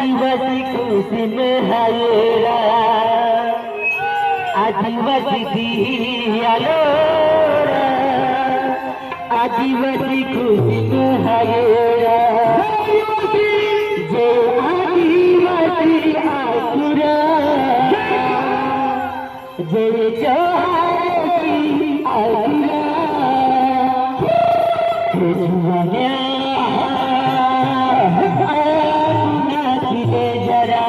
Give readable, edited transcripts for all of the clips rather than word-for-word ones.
आदिवासी खुशी में हायरा आदिवासी दियालो आदिवासी खुशी में हायरा जो आदिवासी आसुरा जय जोहारी आसुरा खुशमनिया नाचिले जरा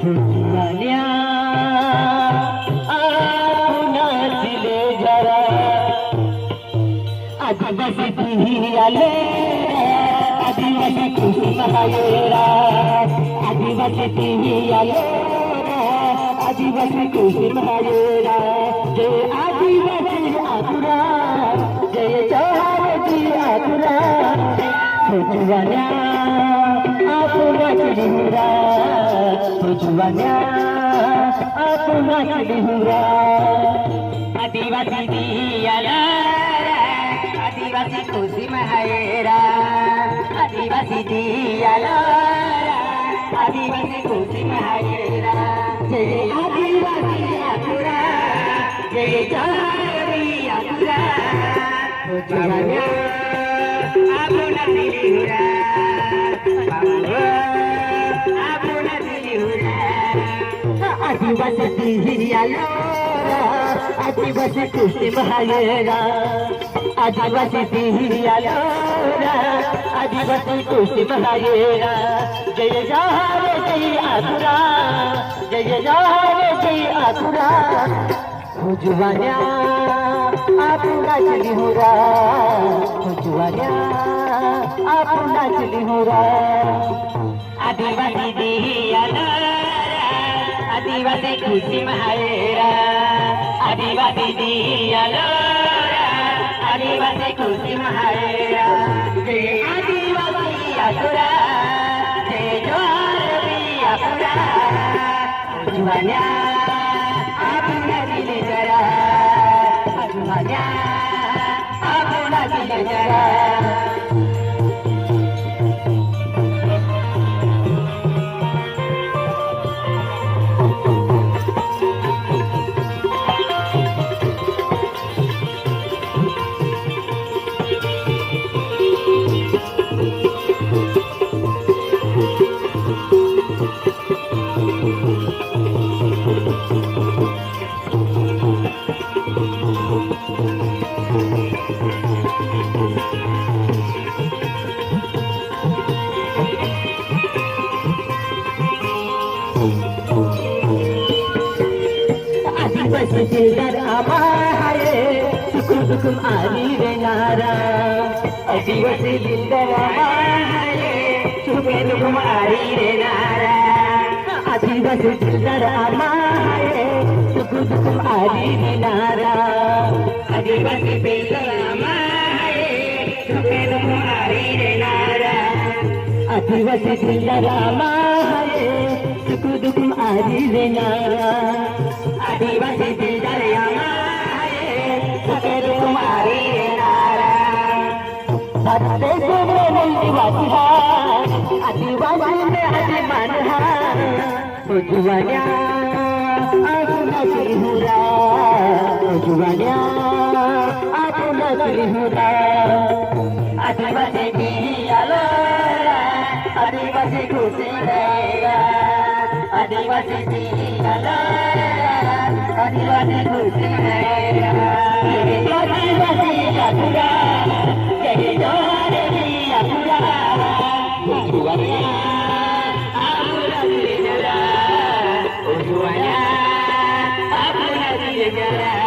खुशमनिया नाचिले जरा आदिवासी दियाले आदिवासी खुशी महायरा आदिवासी दियाले आदिवासी खुशी महायरा जय आदिवासी आसुरा जय जोहारी आसुरा खुशमनिया नाचिलिहुरा खुशमनिया नाचिलिहुरा आदिवासी दियाला आदिवासी खुशी महायरा आदिवासी दियाला आदिवासी खुशी महायरा जय आदिवासी आसुरा जय जोहारी आसुरा खुशमनिया नाचिलिहुरा आदिवासी दियाला आदिवासी खुशी महायरा आदिवासी दियाला आदिवासी खुशी महायरा जय जोहारी आसुरा जय जोहारी आसुरा खुशमनिया नाचिलिहुरा खुशमनिया नाचिलिहुरा आदिवासी दियाला आदिवासी खुशी महायरा आदिवासी दियाला आदिवासी खुशी महायरा जय आदिवासी आसुरा जय जोहारी आसुरा खुशमनिया नाचिले जरा खुशमनिया नाचिले जरा आदिवासी दिलदार आमारे सुकुम सुकुम आली रे नारा आदिवासी दिलदार आमारे सुकुम सुकुम आली रे नारा आदिवासी दिलदार आमारे सुकुम सुकुम आली रे नारा आदिवासी दिलदार आमारे सुकुम सुकुम आली रे नारा आदिवासी दिलदार आमारे सुकुम सुकुम आली रे नारा आदिवासी दिलदार आमारे सुकुम सुकुम आली रे नारा सत्ते सुमरे आदिवासी आदिवासी में आदिमान खुशमनिया नाचिलिहुरा खुशमनिया नाचिलिहुरा आदिवासी दियाला आदिवासी खुशी रहेगा आदिवासी दियाला आदिवासी खुशी रहेगा आदिवासी आसुरा जय जोहारी आसुरा खुशमनिया नाचिले जरा खुशमनिया नाचिले जरा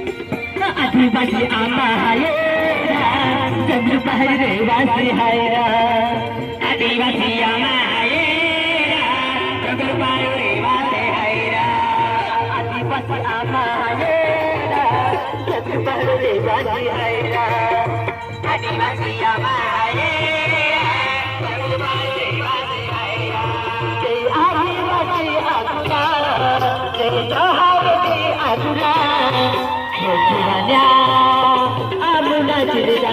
आदिवासी आम्हा हायरा जग पाहिजे वासी हायरा आदिवासी आम्हा हायरा जग पाहिजे वासी हायरा आदिवासी आम्हा हायरा जग पाहिजे वासी हायरा आदिवासी आम्हा हायरा जग पाहिजे वासी हायरा जय आदिवासी आगुना जय जोहारी आगुना जुवान्या आमुना चिरगा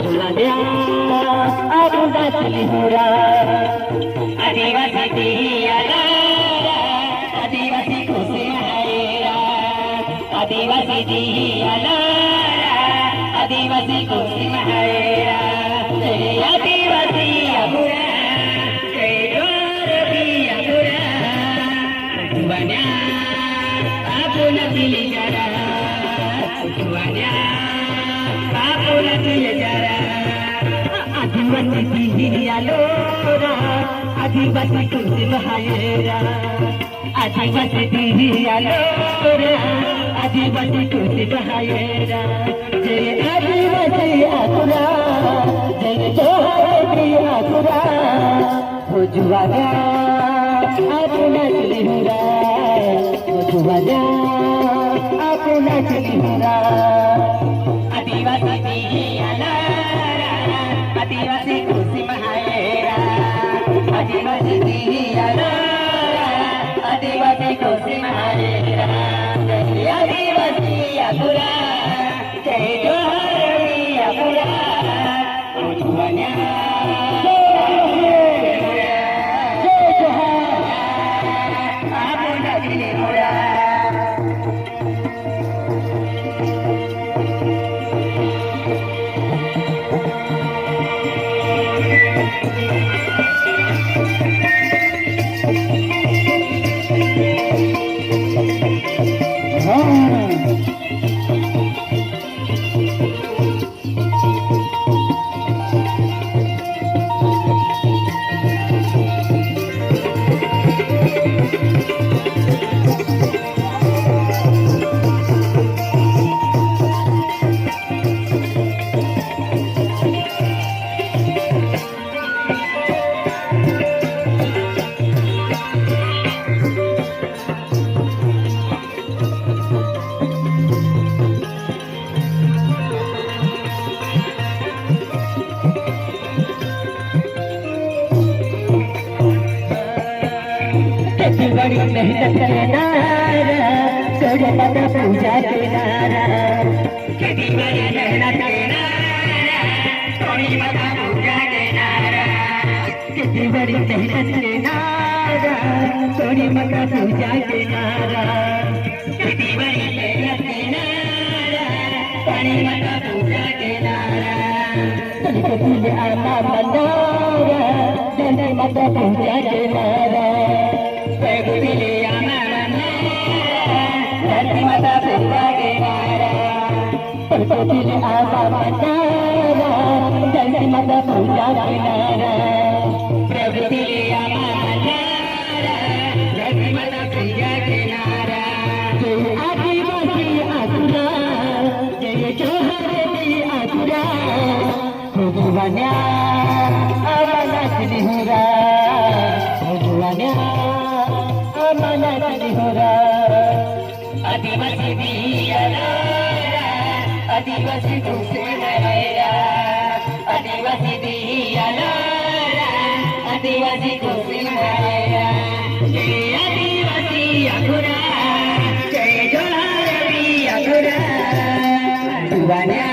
जुवान्या आमुना चिरहुरा आदिवासी दियाला आदिवासी खुशी हायरा आदिवासी दियाला आदिवासी खुशी हायरा जय आदिवासी अमुरा जय जोरबी अमुरा जुवान्या आपुना चिरगा आदिवासी दियालोरा आदिवासी कुंजी महायरा आदिवासी दियालोरा आदिवासी कुंजी महायरा जय आदिवासी आकुरा जय जोहारी आकुरा हो जुवान्या आपुना चिरहुरा हो जुवान्या आपुना चिरहुरा आदिवासी दियाला आदिवासी खुशी महायरा आदिवासी दियाला आदिवासी खुशी महायरा जय आदिवासी अपुरा जय जोहारी अपुरा जुवान्या जय जोहार आपुना चिरहुरा बड़ी मेहनत के नारा सोरे माता पूजा के नारा खेती बड़ी मेहनत के नारा सोरे माता पूजा के नारा खेती बड़ी मेहनत के नारा सोरे माता पूजा के नारा खेती बड़ी मेहनत के नारा सोरे माता पूजा के नारा खेती आमा बनारा सोरे माता पूजा के नारा माता पूजा के नारा सरस्वती आमा मनारा जल्दी माता पूजा के नारा प्रभु आमा मनारा जल्दी माता पूजा के नारा जय आदिवासी आकुरा जय जोहारी आकुरा हो जुवान्या आमाना चिरहुरा हो जुवान्या आमाना चिरहुरा आदिवासी दियाला आदिवासी खुशी महायरा आदिवासी दियाला आदिवासी खुशी महायरा जय आदिवासी अघुरा जय जोहारी अघुरा जुवान्या